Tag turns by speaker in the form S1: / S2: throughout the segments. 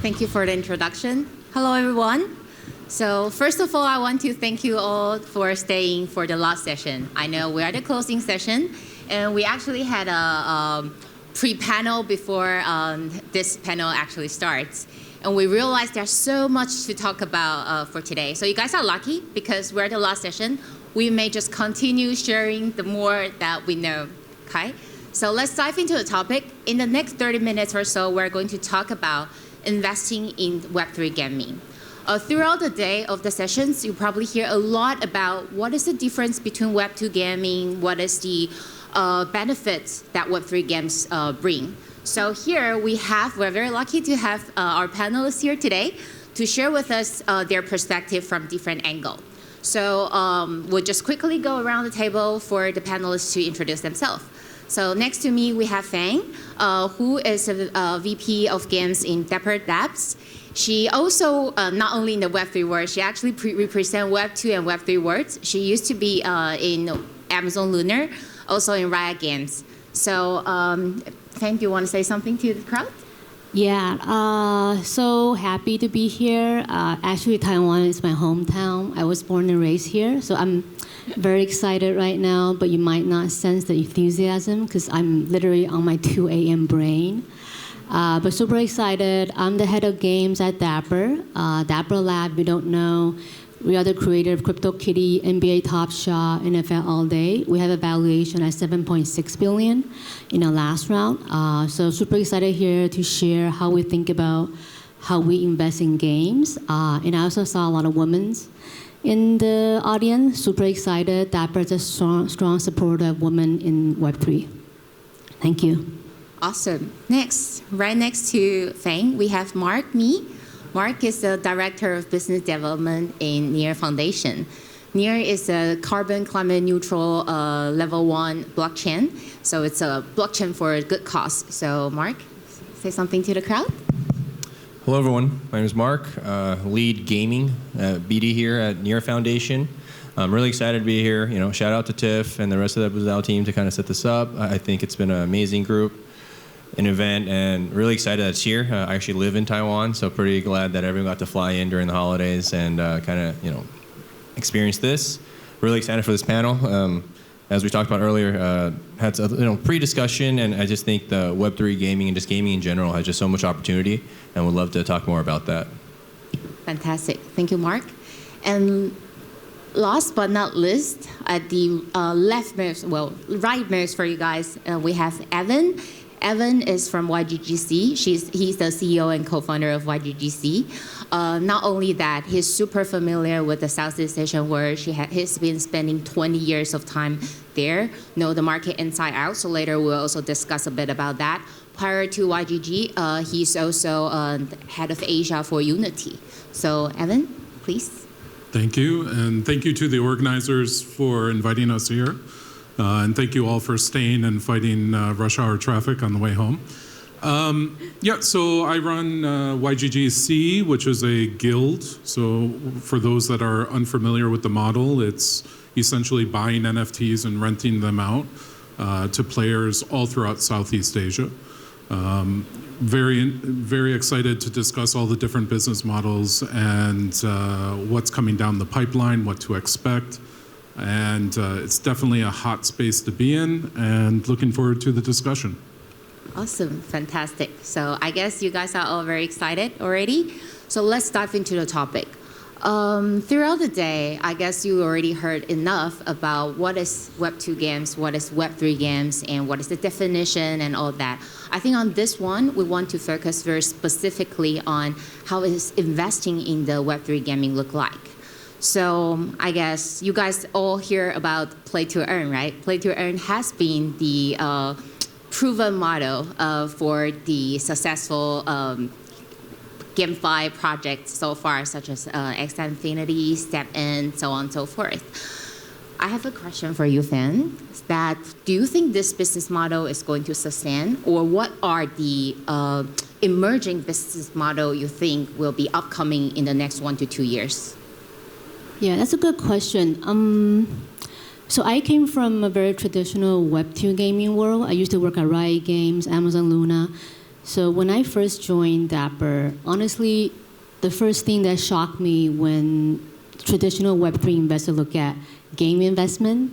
S1: Thank you for the introduction. Hello, everyone. So first of all, I want to thank you all for staying for the last session. I know we're at the closing session, and we actually had a pre-panel before this panel actually starts. And we realized there's so much to talk about for today. So you guys are lucky because we're at the last session. We may just continue sharing the more that we know, okay? So let's dive into the topic. In the next 30 minutes or so, we're going to talk about investing in Web3 gaming. Throughout the day of the sessions, you probably hear a lot about what is the difference between Web2 gaming, what is the benefits that Web3 games bring. So here we're very lucky to have our panelists here today to share with us their perspective from different angles. So we'll just quickly go around the table for the panelists to introduce themselves. So next to me, we have Fang, who is a VP of games in Dapper Labs. She also, not only in the Web3 world, she actually represents Web2 and Web3 worlds. She used to be in Amazon Lunar, also in Riot Games. So Fang, do you want to say something to the crowd?
S2: Yeah, so happy to be here. Actually, Taiwan is my hometown. I was born and raised here, so I'm very excited right now, but you might not sense the enthusiasm because I'm literally on my 2 a.m. brain. But super excited. I'm the head of games at Dapper. Dapper Lab, we don't know. We are the creator of CryptoKitty, NBA Top Shot, NFL All Day. We have a valuation at 7.6 billion in our last round. So super excited here to share how we think about how we invest in games. And I also saw a lot of women in the audience. Super excited. Dapper is a strong supporter of women in Web3. Thank you.
S1: Awesome. Next, right next to Fang, we have Mark Me. Mark is the Director of Business Development in Near Foundation. Near is a carbon climate neutral level 1 blockchain. So it's a blockchain for a good cause. So Mark, say something to the crowd.
S3: Hello everyone, my name is Mark, lead gaming BD here at Near Foundation. I'm really excited to be here. You know, shout out to Tiff and the rest of the Bu Zhi DAO team to kind of set this up. I think it's been an amazing group, an event, and really excited that it's here. I actually live in Taiwan, so pretty glad that everyone got to fly in during the holidays and kind of, you know, experience this. Really excited for this panel. As we talked about earlier, had a pre-discussion, and I just think the Web3 gaming and just gaming in general has just so much opportunity, and would love to talk more about that.
S1: Fantastic. Thank you, Mark. And last but not least, at the rightmost for you guys, we have Evan. Evan is from YGGC. He's the CEO and co-founder of YGGC. Not only that, he's super familiar with the Southeast Asian world. He's been spending 20 years of time there, know the market inside out. So later we'll also discuss a bit about that. Prior to YGG, he's also head of Asia for Unity. So Evan, please.
S4: Thank you, and thank you to the organizers for inviting us here. And thank you all for staying and fighting rush hour traffic on the way home. So I run YGGC, which is a guild. So for those that are unfamiliar with the model, it's essentially buying NFTs and renting them out to players all throughout Southeast Asia. Very, very excited to discuss all the different business models and what's coming down the pipeline, what to expect. And it's definitely a hot space to be in, and looking forward to the discussion.
S1: Awesome, fantastic. So I guess you guys are all very excited already. So let's dive into the topic. Throughout the day, I guess you already heard enough about what is Web2 games, what is Web3 games, and what is the definition and all that. I think on this one, we want to focus very specifically on how is investing in the Web3 gaming look like. So I guess you guys all hear about play to earn, right? Play to earn has been the proven model for the successful GameFi projects so far, such as X Infinity, Step In, so on and so forth. I have a question for you, Fan. Do you think this business model is going to sustain, or what are the emerging business model you think will be upcoming in the next 1 to 2 years?
S2: Yeah, that's a good question. So I came from a very traditional Web2 gaming world. I used to work at Riot Games, Amazon Luna. So when I first joined Dapper, honestly, the first thing that shocked me when traditional Web3 investors look at game investment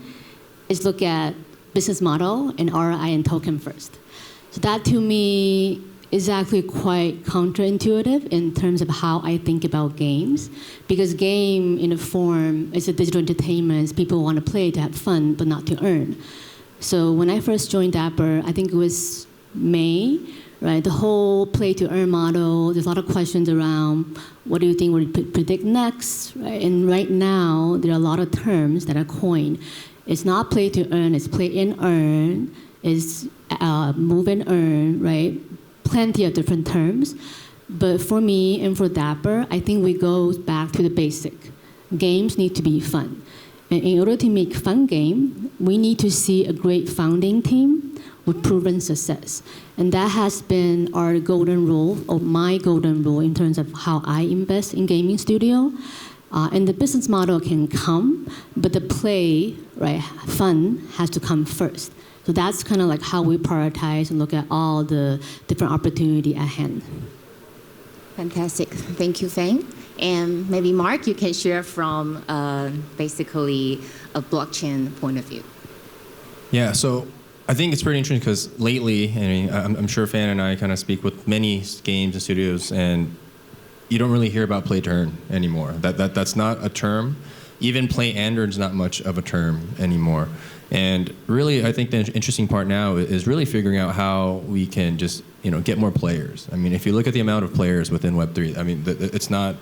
S2: is look at business model and ROI and token first. So that to me is actually quite counterintuitive in terms of how I think about games, because game in a form is a digital entertainment. People want to play to have fun, but not to earn. So when I first joined Dapper, I think it was May, right? The whole play to earn model, there's a lot of questions around what do you think will predict next, right? And right now, there are a lot of terms that are coined. It's not play to earn, it's play and earn, it's move and earn, right? Plenty of different terms. But for me and for Dapper, I think we go back to the basic. Games need to be fun. And in order to make fun game, we need to see a great founding team with proven success. And that has been our golden rule, or my golden rule, in terms of how I invest in gaming studio. And the business model can come, but the play, right, fun has to come first. So that's kind of like how we prioritize and look at all the different opportunity at hand.
S1: Fantastic. Thank you, Feng. And maybe Mark, you can share from basically a blockchain point of view.
S3: Yeah, so I think it's pretty interesting because lately, I'm sure Fan and I kind of speak with many games and studios, and you don't really hear about play to earn anymore. That's not a term. Even play and earn is not much of a term anymore. And really, I think the interesting part now is really figuring out how we can just get more players. I mean, if you look at the amount of players within Web3, I mean, it's not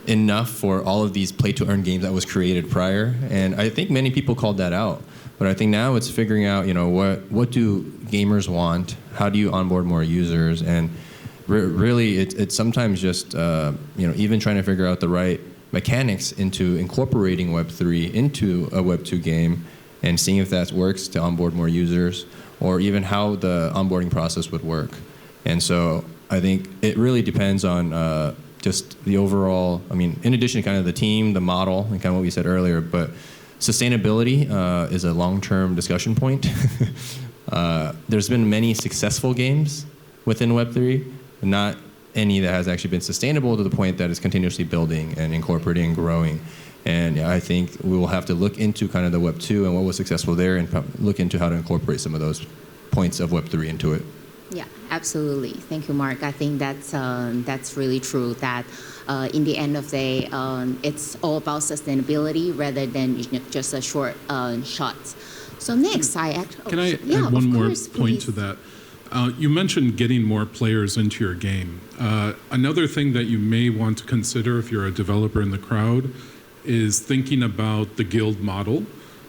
S3: enough for all of these play to earn games that was created prior. And I think many people called that out. But I think now it's figuring out, what do gamers want? How do you onboard more users? And really, it's sometimes just, even trying to figure out the right mechanics into incorporating Web3 into a Web2 game and seeing if that works to onboard more users, or even how the onboarding process would work. And so I think it really depends on just the overall, in addition to kind of the team, the model, and kind of what we said earlier, but sustainability is a long-term discussion point. There's been many successful games within Web3, but not any that has actually been sustainable to the point that it's continuously building and incorporating and growing. And I think we will have to look into kind of the Web2 and what was successful there, and look into how to incorporate some of those points of Web3 into it.
S1: Yeah, absolutely. Thank you, Mark. I think that's really true, that in the end of the day, it's all about sustainability rather than just a short shot. So next,
S4: Can I add one more point to that? You mentioned getting more players into your game. Another thing that you may want to consider if you're a developer in the crowd is thinking about the guild model.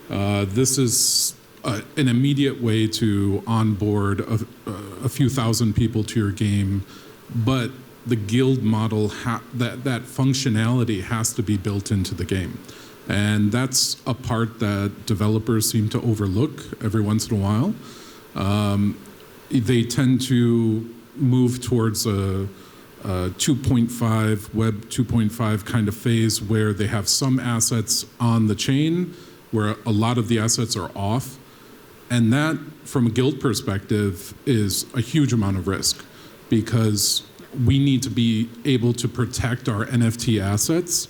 S4: This is an immediate way to onboard a few thousand people to your game, but the guild model, that functionality has to be built into the game. And that's a part that developers seem to overlook every once in a while. They tend to move towards a 2.5, Web 2.5 kind of phase where they have some assets on the chain where a lot of the assets are off. And that, from a guild perspective, is a huge amount of risk, because we need to be able to protect our NFT assets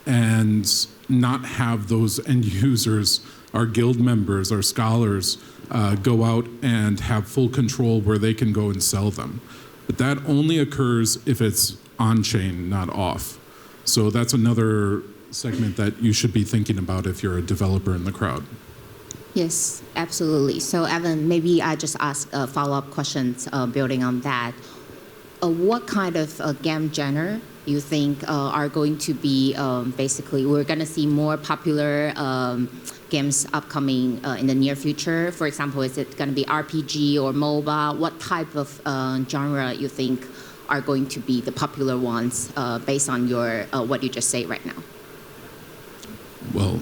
S4: and not have those end users, our guild members, our scholars, go out and have full control where they can go and sell them. But that only occurs if it's on-chain, not off. So that's another segment that you should be thinking about if you're a developer in the crowd.
S1: Yes, absolutely. So Evan, maybe I just ask follow-up questions building on that. What kind of game genre you think are going to be basically, we're going to see more popular games upcoming in the near future? For example, is it going to be RPG or MOBA? What type of genre you think are going to be the popular ones based on your what you just say right now?
S4: Well,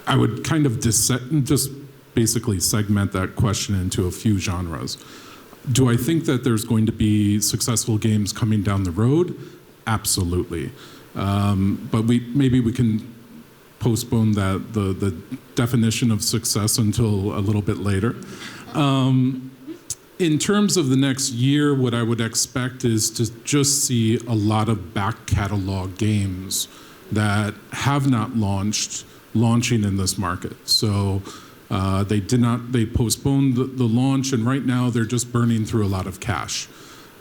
S4: I would kind of just basically segment that question into a few genres. Do I think that there's going to be successful games coming down the road? Absolutely. But maybe we can postpone the definition of success until a little bit later. in terms of the next year, what I would expect is to just see a lot of back catalog games that have not launched, launching in this market. So they postponed the launch, and right now they're just burning through a lot of cash.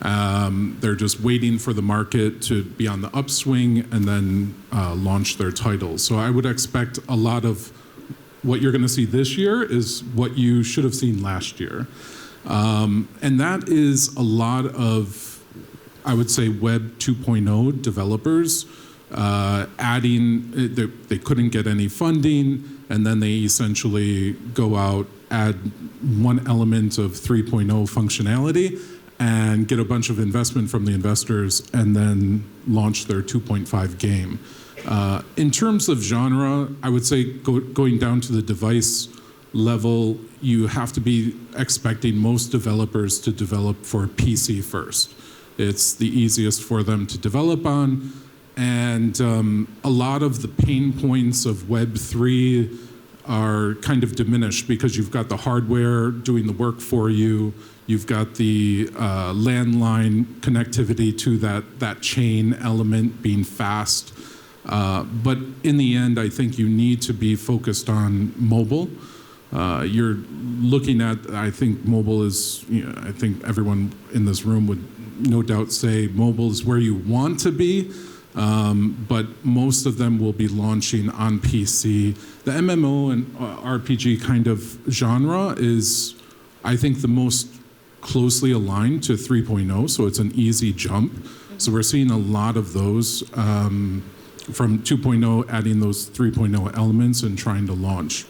S4: They're just waiting for the market to be on the upswing and then launch their titles. So I would expect a lot of what you're going to see this year is what you should have seen last year. And that is a lot of, I would say, Web 2.0 developers adding, they couldn't get any funding, and then they essentially go out, add one element of 3.0 functionality, and get a bunch of investment from the investors, and then launch their 2.5 game. In terms of genre, I would say going down to the device level, you have to be expecting most developers to develop for PC first. It's the easiest for them to develop on, and a lot of the pain points of Web3 are kind of diminished because you've got the hardware doing the work for you, you've got the landline connectivity to that chain element being fast. But in the end, I think you need to be focused on mobile. You're looking at, I think mobile is, I think everyone in this room would no doubt say mobile is where you want to be, but most of them will be launching on PC. The MMO and RPG kind of genre is, I think, the most closely aligned to 3.0, so it's an easy jump. So we're seeing a lot of those from 2.0, adding those 3.0 elements and trying to launch.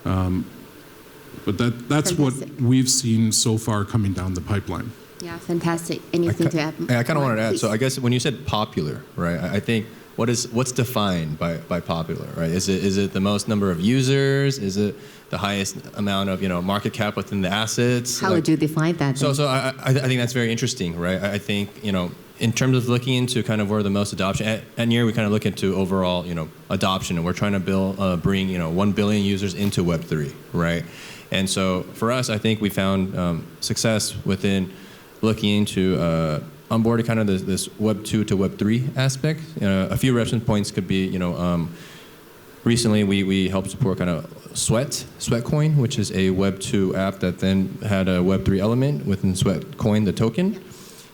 S4: But that's
S1: Fantastic.
S4: what we've seen so far coming down the pipeline.
S1: Yeah, fantastic. Anything to add?
S3: I kind of wanted to add.
S1: Please.
S3: So I guess when you said popular, right? I think what's defined by popular, right? Is it the most number of users? Is it the highest amount of market cap within the assets?
S1: How would you define that?
S3: So I think that's very interesting, right? I think in terms of looking into kind of where the most adoption at Near, we kind of look into overall adoption, and we're trying to bring 1 billion users into Web3, right? And so for us, I think we found success within looking into onboarding kind of this Web 2 to Web 3 aspect. A few reference points could be, recently we helped support kind of Sweatcoin, which is a Web 2 app that then had a Web 3 element within Sweatcoin, the token.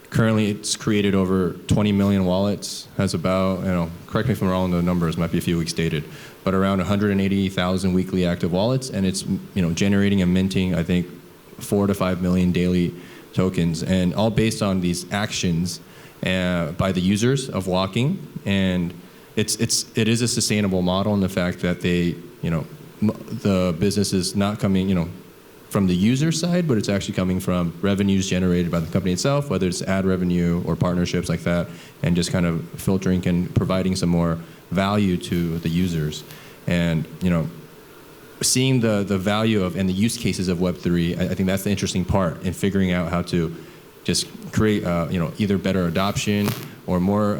S3: Currently, it's created over 20 million wallets, has about, correct me if I'm wrong, the numbers might be a few weeks dated, but around 180,000 weekly active wallets, and it's, generating and minting, I think, 4 to 5 million daily tokens, and all based on these actions by the users of walking. And it is a sustainable model in the fact that they, the business is not coming, from the user side, but it's actually coming from revenues generated by the company itself, whether it's ad revenue or partnerships like that, and just kind of filtering and providing some more value to the users. And seeing the value of and the use cases of Web3, I think that's the interesting part in figuring out how to just create either better adoption or more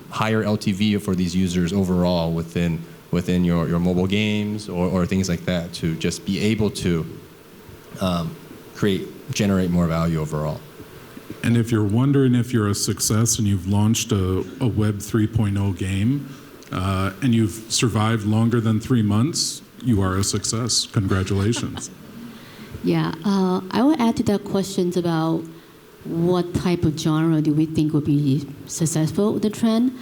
S3: higher LTV for these users overall within your mobile games or things like that, to just be able to generate more value overall.
S4: And if you're wondering if you're a success and you've launched a Web 3.0 game and you've survived longer than 3 months, you are a success. Congratulations.
S2: Yeah, I will add to that questions about what type of genre do we think would be successful with the trend.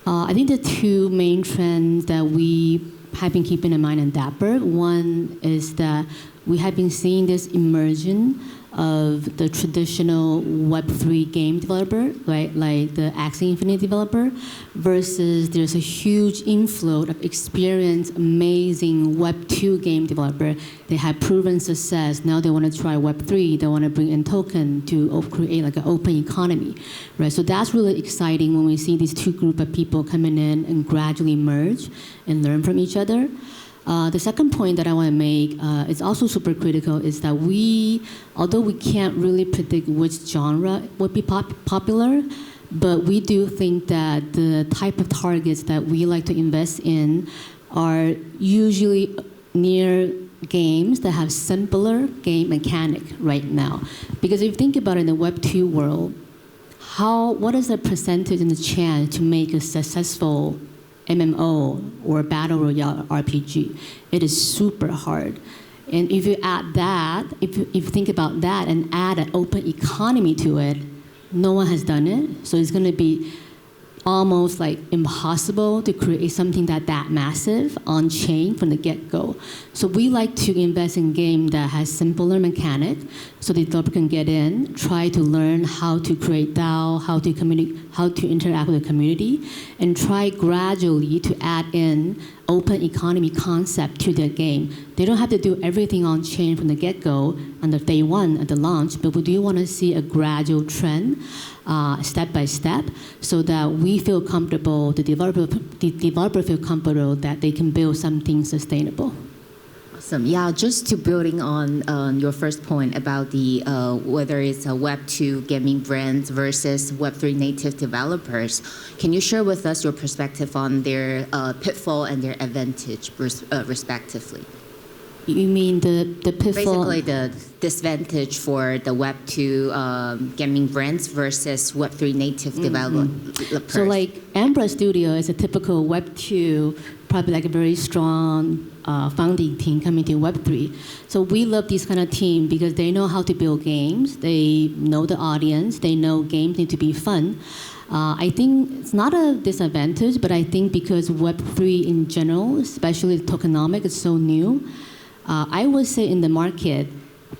S2: I think the two main trends that we have been keeping in mind in Dapper, one is that we have been seeing this immersion of the traditional Web3 game developer, right, like the Axie Infinite developer, versus there's a huge inflow of experienced, amazing Web2 game developer. They have proven success. Now they want to try Web3. They want to bring in token to create like an open economy, right? So that's really exciting when we see these two groups of people coming in and gradually merge and learn from each other. The second point that I want to make is also super critical is that although we can't really predict which genre would be popular, but we do think that the type of targets that we like to invest in are usually near games that have simpler game mechanic right now. Because if you think about it in the Web 2 world, what is the percentage and the chance to make a successful MMO or battle royale RPG? It is super hard. And if you add that, if you think about that and add an open economy to it, no one has done it. So it's going to be almost like impossible to create something that massive on chain from the get-go. So we like to invest in game that has simpler mechanic, so the developer can get in, try to learn how to create DAO, how to interact with the community, and try gradually to add in open economy concept to their game. They don't have to do everything on chain from the get-go on the day one at the launch, but we do want to see a gradual trend, step by step, so that we feel comfortable, the developer feel comfortable that they can build something sustainable.
S1: Awesome. Yeah, just to building on your first point about the whether it's a Web 2 gaming brands versus Web 3 native developers, can you share with us your perspective on their pitfall and their advantage respectively?
S2: You mean the pitfall?
S1: Basically, the disadvantage for the Web 2 gaming brands versus Web 3 native developers.
S2: So like Ambrus Studio is a typical Web 2, probably like a very strong founding team coming to Web 3. So we love this kind of team because they know how to build games. They know the audience. They know games need to be fun. I think it's not a disadvantage, but I think because Web 3 in general, especially tokenomic, is so new, I would say in the market,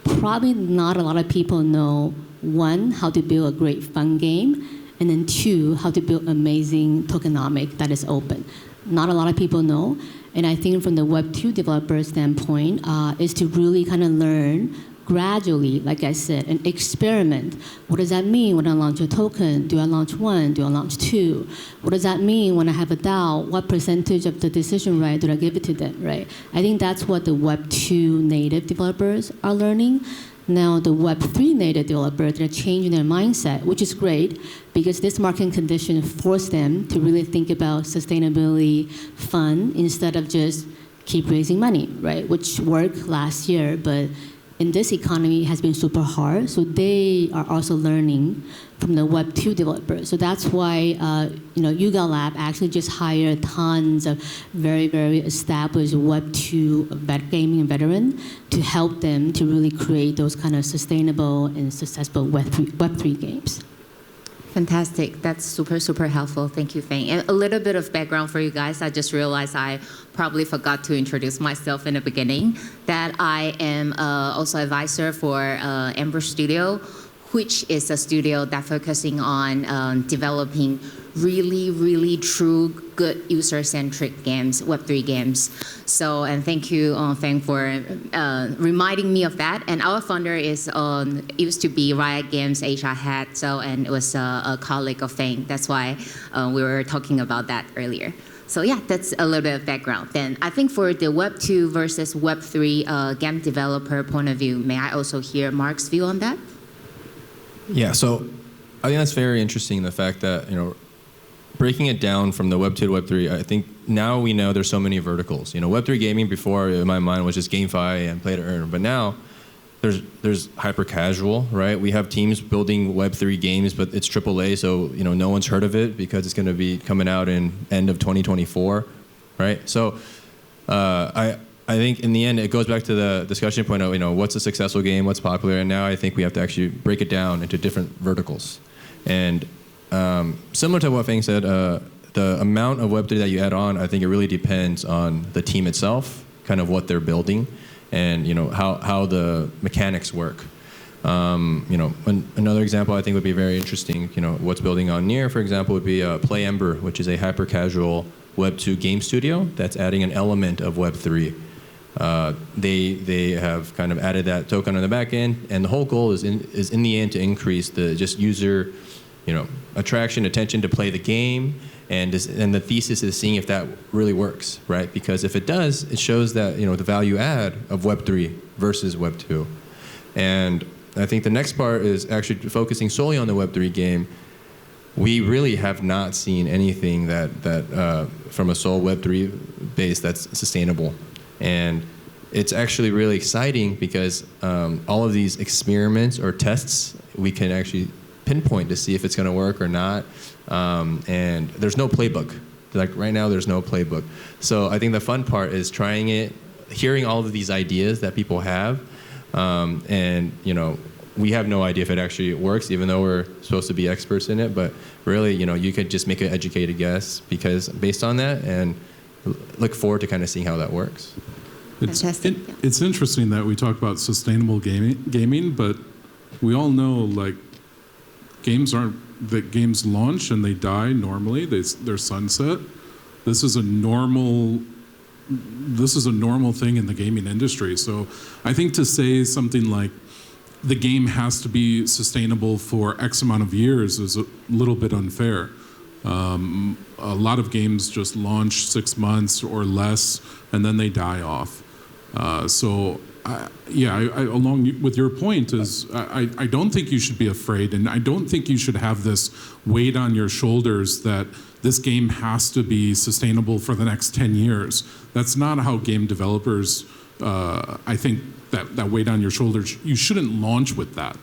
S2: probably not a lot of people know, one, how to build a great fun game, and then two, how to build amazing tokenomic that is open. Not a lot of people know, and I think from the Web 2 developer standpoint, is to really kind of learn gradually, like I said, and experiment. What does that mean when I launch a token? Do I launch one? Do I launch two? What does that mean when I have a DAO? What percentage of the decision right do I give it to them, right? I think that's what the Web 2 native developers are learning. Now the Web 3 native developers, they're changing their mindset, which is great because this market condition forced them to really think about sustainability, fun, instead of just keep raising money, right? Which worked last year, but in this economy has been super hard, so they are also learning from the Web 2 developers. So that's why Yuga Lab actually just hired tons of very, very established Web 2 gaming veteran to help them to really create those kind of sustainable and successful Web 3 games.
S1: Fantastic. That's super, super helpful. Thank you, Feng. And a little bit of background for you guys. I just realized I probably forgot to introduce myself in the beginning, that I am also advisor for Ambrus Studio, which is a studio that focusing on developing really, really true, good user-centric games, Web3 games. So, and thank you, Feng, for reminding me of that. And our founder is used to be Riot Games Asia head, so, and it was a colleague of Feng. That's why we were talking about that earlier. So yeah, that's a little bit of background. Then I think for the Web 2 versus Web 3 game developer point of view, may I also hear Mark's view on that?
S3: Yeah, so I think that's very interesting, the fact that, breaking it down from the Web 2 to Web 3, I think now we know there's so many verticals. Web 3 gaming before, in my mind, was just GameFi and play to earn. But now there's hyper casual, right? We have teams building Web 3 games, but it's AAA, so no one's heard of it because it's going to be coming out in end of 2024, right? So I think in the end, it goes back to the discussion point of, what's a successful game, what's popular, and now I think we have to actually break it down into different verticals. And similar to what Feng said, the amount of Web3 that you add on, I think it really depends on the team itself, kind of what they're building, and how the mechanics work. Another example I think would be very interesting, what's building on Near, for example, would be Play Ember, which is a hyper-casual Web 2 game studio that's adding an element of Web 3. They have kind of added that token on the back end, and the whole goal is in the end to increase the just user, attraction, attention to play the game, and the thesis is seeing if that really works, right? Because if it does, it shows that the value add of Web 3 versus Web 2, and I think the next part is actually focusing solely on the Web 3 game. We really have not seen anything that from a sole Web 3 base that's sustainable. And it's actually really exciting because all of these experiments or tests, we can actually pinpoint to see if it's going to work or not. And there's no playbook. Like right now, there's no playbook. So I think the fun part is trying it, hearing all of these ideas that people have, and we have no idea if it actually works, even though we're supposed to be experts in it. But really, you could just make an educated guess because based on that, and look forward to kind of seeing how that works.
S1: Fantastic.
S4: It's interesting that we talk about sustainable gaming, but we all know like games launch and they die normally. They're sunset. This is a normal thing in the gaming industry. So I think to say something like the game has to be sustainable for X amount of years is a little bit unfair. A lot of games just launch 6 months or less and then they die off. Along with your point is I don't think you should be afraid, and I don't think you should have this weight on your shoulders that this game has to be sustainable for the next 10 years. That's not how game developers, I think that weight on your shoulders, you shouldn't launch with that.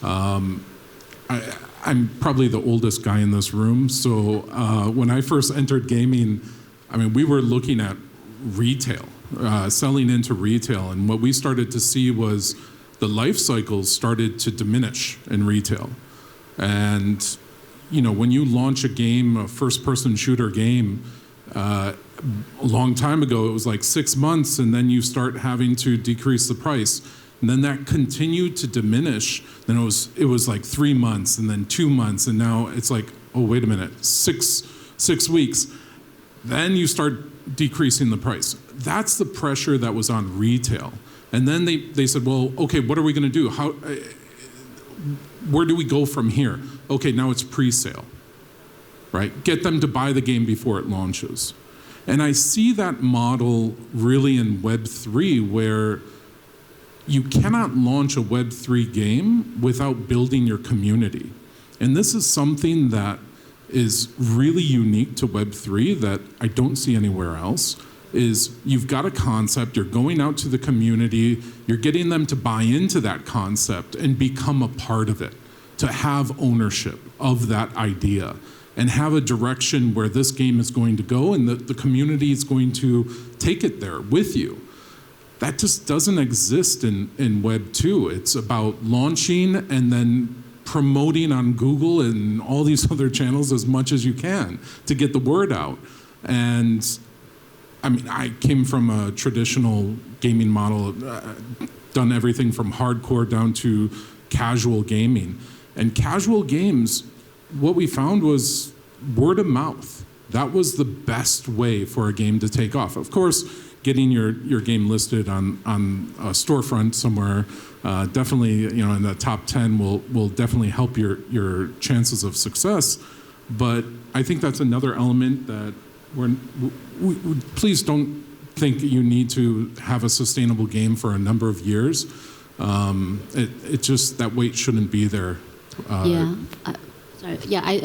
S4: I'm probably the oldest guy in this room, so when I first entered gaming, we were looking at retail. Selling into retail, and what we started to see was the life cycles started to diminish in retail. And when you launch a game, a first-person shooter game, a long time ago it was like 6 months, and then you start having to decrease the price, and then that continued to diminish. Then it was like 3 months, and then 2 months, and now it's like, oh wait a minute, six weeks. Then you start decreasing the price. That's the pressure that was on retail. And then they said, well, okay, what are we going to do? Where do we go from here? Okay, now it's pre-sale, right? Get them to buy the game before it launches. And I see that model really in Web3 where you cannot launch a Web3 game without building your community. And this is something that is really unique to Web3 that I don't see anywhere else, is you've got a concept, you're going out to the community, you're getting them to buy into that concept and become a part of it, to have ownership of that idea and have a direction where this game is going to go and the community is going to take it there with you. That just doesn't exist in Web 2. It's about launching and then promoting on Google and all these other channels as much as you can to get the word out. And I came from a traditional gaming model, done everything from hardcore down to casual gaming. And casual games, what we found was word of mouth. That was the best way for a game to take off. Of course, getting your game listed on a storefront somewhere, definitely in the top 10 will definitely help your chances of success. But I think that's another element that please don't think you need to have a sustainable game for a number of years. It just, that weight shouldn't be there.
S2: I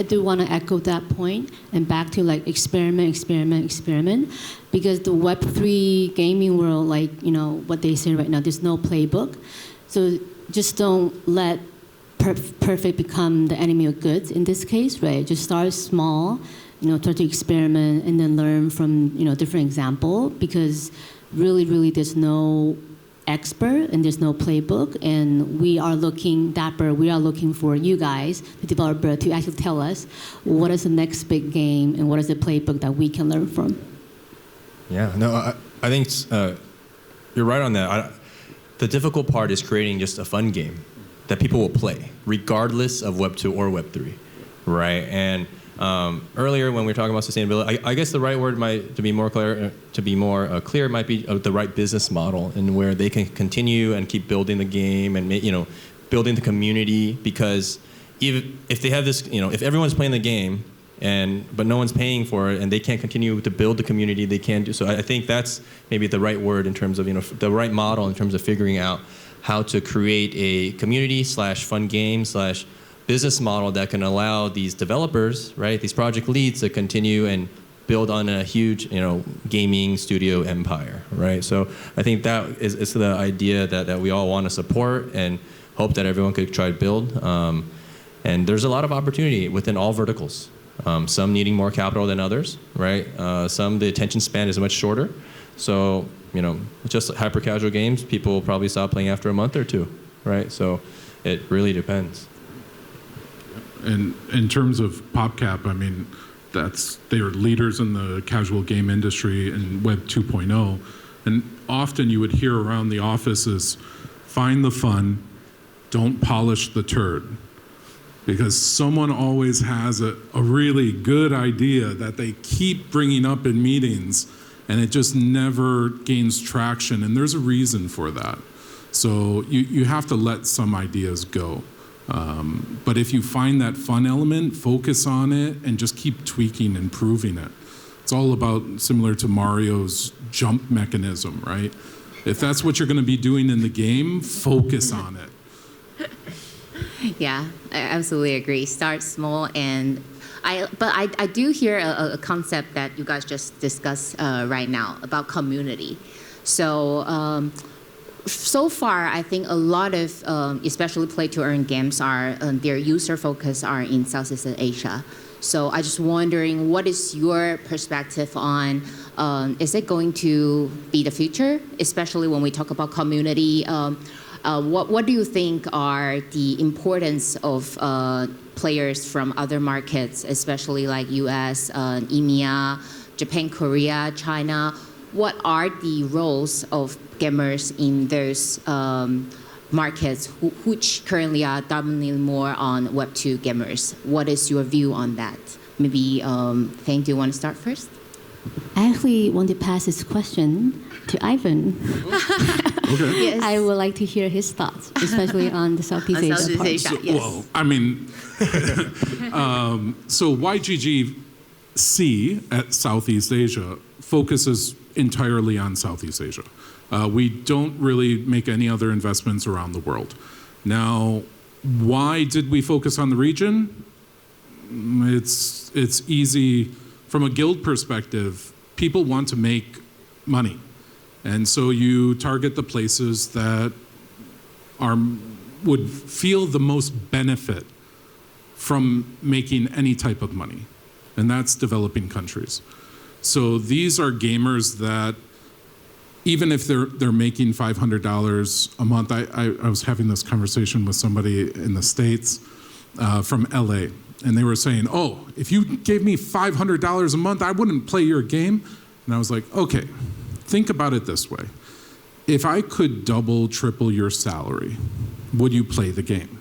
S2: do want to echo that point and back to like experiment, because the Web3 gaming world, what they say right now, there's no playbook. So just don't let perfect become the enemy of good in this case, right? Just start small, try to experiment and then learn from, different example, because really there's no expert and there's no playbook, and Dapper, we are looking for you guys, the developer, to actually tell us what is the next big game and what is the playbook that we can learn from.
S3: Yeah, no, I think you're right on that. The difficult part is creating just a fun game that people will play, regardless of Web 2 or Web 3, right? And earlier when we were talking about sustainability, I guess the right word to be more clear might be the right business model, and where they can continue and keep building the game and building the community. Because if they have this, if everyone's playing the game but no one's paying for it and they can't continue to build the community, they can't do so. I think that's maybe the right word in terms of the right model in terms of figuring out how to create a community / fun game / business model that can allow these developers, right, these project leads, to continue and build on a huge, gaming studio empire, right? So I think that is the idea that we all want to support and hope that everyone could try to build. And there's a lot of opportunity within all verticals. Some needing more capital than others, right? Some, the attention span is much shorter. So, just hyper-casual games, people will probably stop playing after a month or two, right? So it really depends.
S4: And in terms of PopCap, I mean, they are leaders in the casual game industry in Web 2.0. And often you would hear around the office is, find the fun, don't polish the turd. Because someone always has a really good idea that they keep bringing up in meetings, and it just never gains traction, and there's a reason for that. So you have to let some ideas go. But if you find that fun element, focus on it, and just keep tweaking, improving it. It's all about, similar to Mario's jump mechanism, right? If that's what you're going to be doing in the game, focus on it.
S1: Yeah, I absolutely agree. Start small, and I do hear a concept that you guys just discussed right now about community. So so far, I think a lot of, especially play-to-earn games, are their user focus are in Southeast Asia. So I just wondering, what is your perspective on? Is it going to be the future, especially when we talk about community? What do you think are the importance of players from other markets, especially like US, EMEA, Japan, Korea, China? What are the roles of gamers in those markets which currently are dominating more on Web 2 gamers? What is your view on that? Maybe, Feng, do you want to start first?
S2: I actually want to pass this question to Ivan.
S4: Okay.
S1: Yes.
S2: I would like to hear his thoughts, especially on the Southeast Asia
S1: Southeast
S2: part.
S1: Asia, yes.
S4: Well, I mean, so YGGC at Southeast Asia focuses entirely on Southeast Asia. We don't really make any other investments around the world. Now, why did we focus on the region? It's easy. From a guild perspective, people want to make money. And so you target the places that would feel the most benefit from making any type of money. And that's developing countries. So these are gamers that, even if they're making $500 a month, I was having this conversation with somebody in the States from LA, and they were saying, oh, if you gave me $500 a month, I wouldn't play your game. And I was like, okay, think about it this way. If I could double, triple your salary, would you play the game?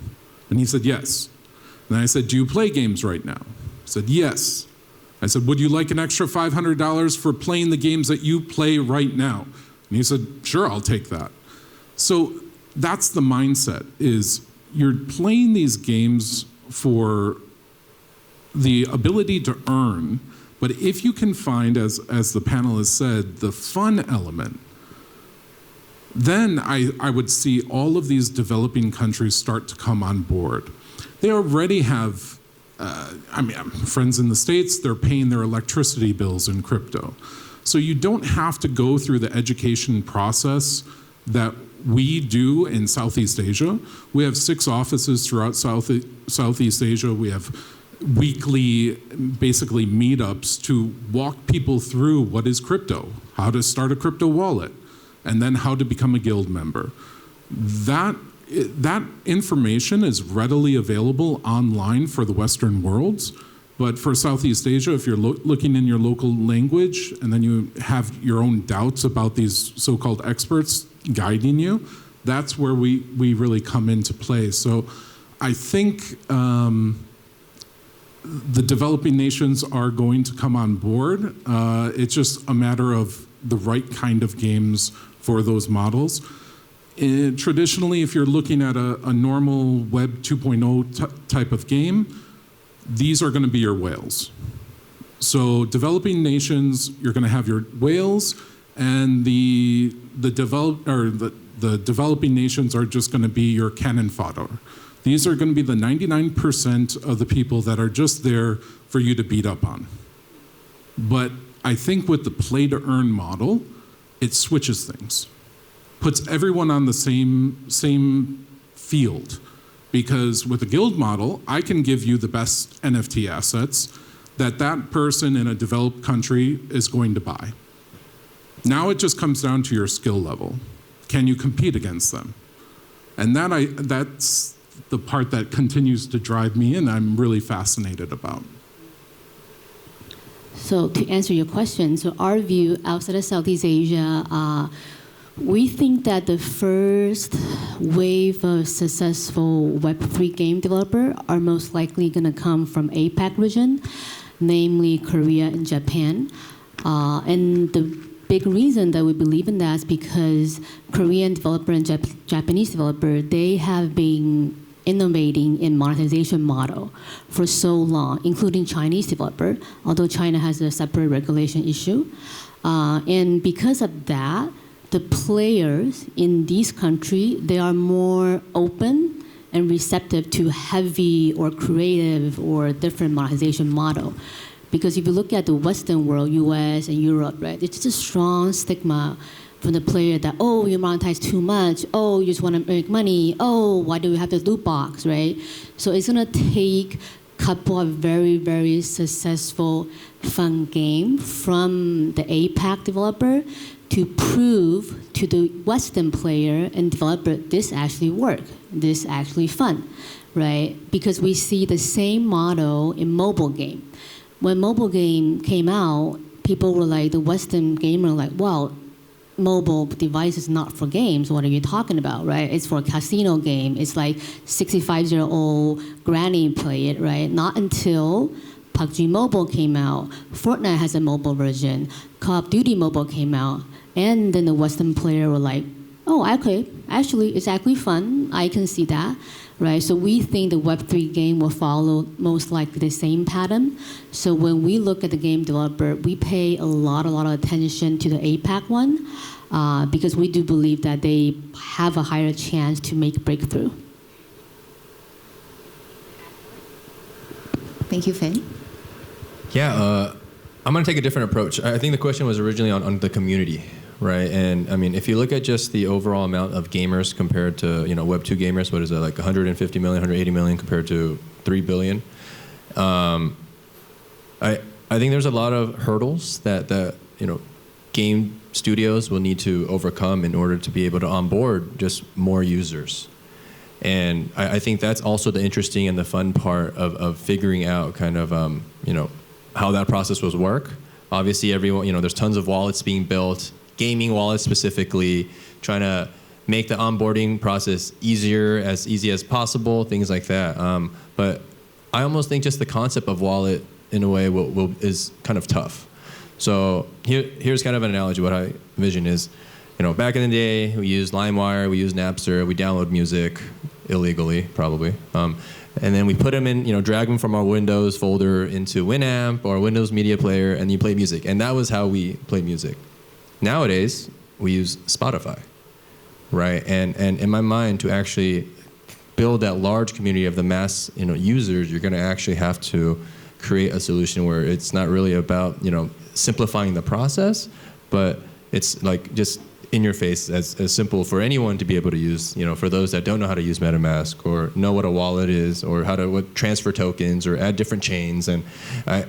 S4: And he said, yes. And I said, do you play games right now? He said, yes. I said, would you like an extra $500 for playing the games that you play right now? And he said, sure, I'll take that. So that's the mindset, is you're playing these games for the ability to earn, but if you can find, as the panel has said, the fun element, then I would see all of these developing countries start to come on board. They already have, friends in the States, they're paying their electricity bills in crypto. So you don't have to go through the education process that we do in Southeast Asia. We have 6 offices throughout Southeast Asia. We have weekly, basically, meetups to walk people through what is crypto, how to start a crypto wallet, and then how to become a guild member. That information is readily available online for the Western worlds, but for Southeast Asia, if you're looking in your local language and then you have your own doubts about these so-called experts guiding you, that's where we really come into play. So I think the developing nations are going to come on board. It's just a matter of the right kind of games for those models. Traditionally, if you're looking at a normal Web 2.0 type of game, these are going to be your whales. So developing nations, you're going to have your whales, and the developing nations are just going to be your cannon fodder. These are going to be the 99% of the people that are just there for you to beat up on. But I think with the play to earn model, it switches things, puts everyone on the same field. Because with the guild model, I can give you the best NFT assets that person in a developed country is going to buy. Now it just comes down to your skill level. Can you compete against them? And that's the part that continues to drive me and I'm really fascinated about.
S2: So to answer your question, so our view outside of Southeast Asia, we think that the first wave of successful Web3 game developer are most likely going to come from APAC region, namely Korea and Japan. And the big reason that we believe in that is because Korean developer and Japanese developer, they have been innovating in monetization model for so long, including Chinese developer, although China has a separate regulation issue. And because of that, the players in these countries, they are more open and receptive to heavy or creative or different monetization model. Because if you look at the Western world, US and Europe, right, it's just a strong stigma from the player that, oh, you monetize too much, oh, you just want to make money, oh, why do we have the loot box, right? So it's gonna take a couple of very, very successful fun game from the APAC developer to prove to the Western player and developer, this actually works, this actually fun, right? Because we see the same model in mobile game. When mobile game came out, people were like, the Western gamer like, well, mobile device is not for games, what are you talking about, right? It's for a casino game, it's like 65-year-old granny play it, right? Not until PUBG Mobile came out, Fortnite has a mobile version, Call of Duty Mobile came out, and then the Western player were like, oh, okay, actually, it's actually fun. I can see that, right? So we think the Web3 game will follow most likely the same pattern. So when we look at the game developer, we pay a lot of attention to the APAC one because we do believe that they have a higher chance to make a breakthrough.
S1: Thank you, Fen.
S3: Yeah, I'm going to take a different approach. I think the question was originally on the community, right? And I mean, if you look at just the overall amount of gamers compared to, Web2 gamers, what is it, like 150 million, 180 million compared to 3 billion? I think there's a lot of hurdles that game studios will need to overcome in order to be able to onboard just more users. And I think that's also the interesting and the fun part of figuring out kind of, how that process will work. Obviously, everyone, there's tons of wallets being built, gaming wallets specifically, trying to make the onboarding process as easy as possible, things like that. But I almost think just the concept of wallet, in a way, is kind of tough. So here's kind of an analogy. What I envision is, back in the day, we used LimeWire, we used Napster, we download music illegally, probably. And then we put them in, drag them from our Windows folder into Winamp or Windows Media Player, and you play music. And that was how we play music. Nowadays, we use Spotify, right? And in my mind, to actually build that large community of the mass, users, you're going to actually have to create a solution where it's not really about, simplifying the process, but it's like just in your face, as simple for anyone to be able to use, for those that don't know how to use MetaMask or know what a wallet is or how to transfer tokens or add different chains. And I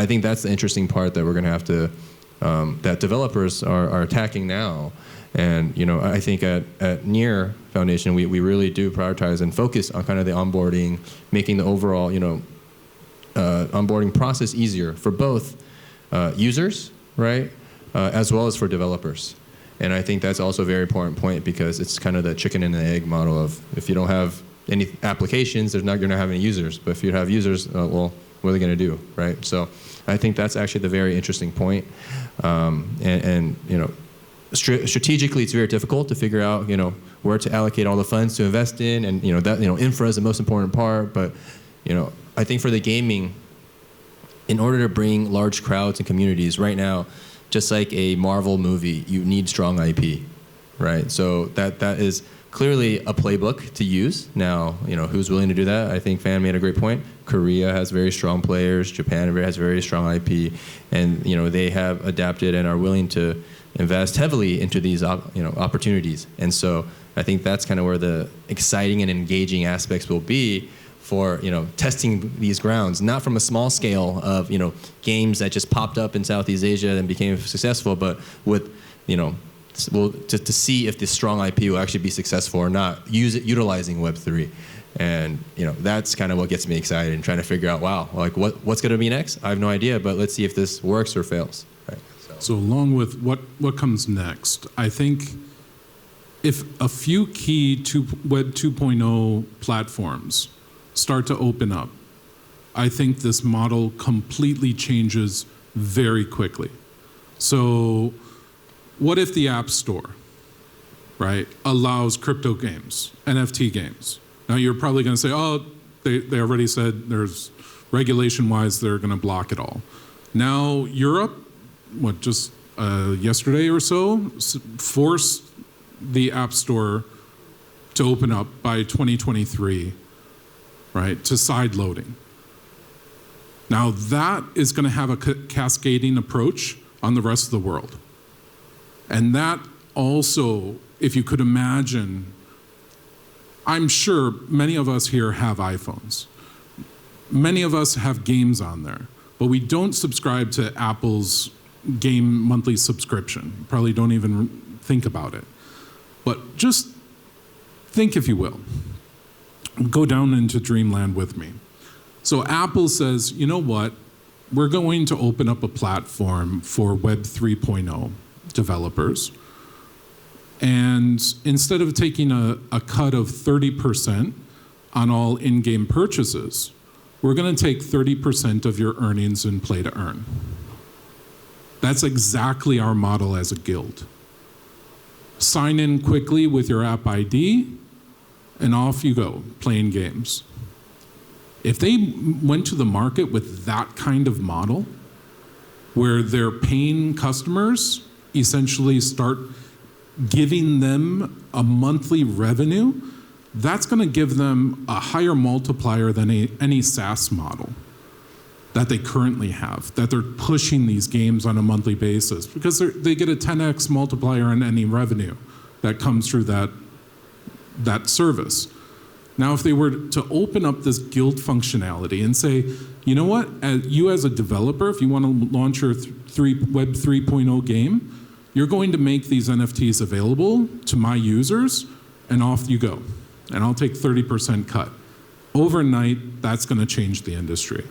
S3: think that's the interesting part that we're going to have to, that developers are attacking now. And, I think at Near Foundation, we really do prioritize and focus on kind of the onboarding, making the overall, onboarding process easier for both users, right, as well as for developers. And I think that's also a very important point because it's kind of the chicken and the egg model of if you don't have any applications, you're not going to have any users. But if you have users, well, what are they going to do, right? So I think that's actually the very interesting point. Strategically, it's very difficult to figure out, where to allocate all the funds to invest in, and that infra is the most important part. But I think for the gaming, in order to bring large crowds and communities, right now, just like a Marvel movie, you need strong IP, right? So that is clearly a playbook to use. Now, who's willing to do that? I think Fan made a great point. Korea has very strong players. Japan has very strong IP, and they have adapted and are willing to invest heavily into these opportunities. And so I think that's kind of where the exciting and engaging aspects will be for testing these grounds, not from a small scale of games that just popped up in Southeast Asia and became successful, but with to see if this strong IP will actually be successful or not, utilizing Web3. And that's kind of what gets me excited and trying to figure out, wow, like what's going to be next? I have no idea, but let's see if this works or fails. Right?
S4: So along with what comes next, I think if a few key Web 2.0 platforms start to open up, I think this model completely changes very quickly. So what if the App Store, right, allows crypto games, NFT games? Now you're probably going to say, oh, they already said there's regulation-wise they're going to block it all. Now Europe, just yesterday or so, forced the App Store to open up by 2023, right, to side loading. Now that is going to have a cascading approach on the rest of the world. And that also, if you could imagine, I'm sure many of us here have iPhones. Many of us have games on there, but we don't subscribe to Apple's game monthly subscription. Probably don't even think about it. But just think, if you will. Go down into dreamland with me. So Apple says, you know what? We're going to open up a platform for Web 3.0 developers. And instead of taking a cut of 30% on all in-game purchases, we're going to take 30% of your earnings in play to earn. That's exactly our model as a guild. Sign in quickly with your app ID, and off you go, playing games. If they went to the market with that kind of model, where their paying customers essentially start giving them a monthly revenue, that's going to give them a higher multiplier than any SaaS model that they currently have, that they're pushing these games on a monthly basis, because they get a 10x multiplier on any revenue that comes through that service. Now, if they were to open up this guild functionality and say, you know what, you as a developer, if you want to launch your Web 3.0 game, you're going to make these NFTs available to my users, and off you go. And I'll take 30% cut. Overnight, that's going to change the industry.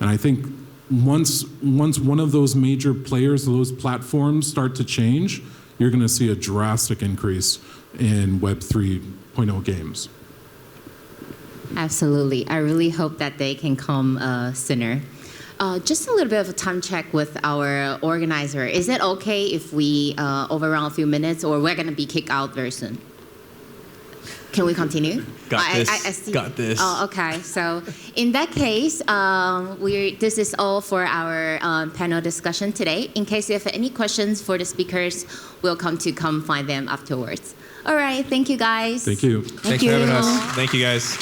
S4: And I think once one of those major players, those platforms start to change, you're going to see a drastic increase in Web 3.0 games.
S1: Absolutely. I really hope that they can come sooner. Just a little bit of a time check with our organizer. Is it okay if we overrun a few minutes, or we're going to be kicked out very soon? Can we continue?
S3: Got this.
S1: I see.
S3: Got this.
S1: Oh, okay. So in that case, this is all for our panel discussion today. In case you have any questions for the speakers, we'll come find them afterwards. All right. Thank you, guys.
S4: Thank you.
S3: Thanks for having us. Thank you, guys.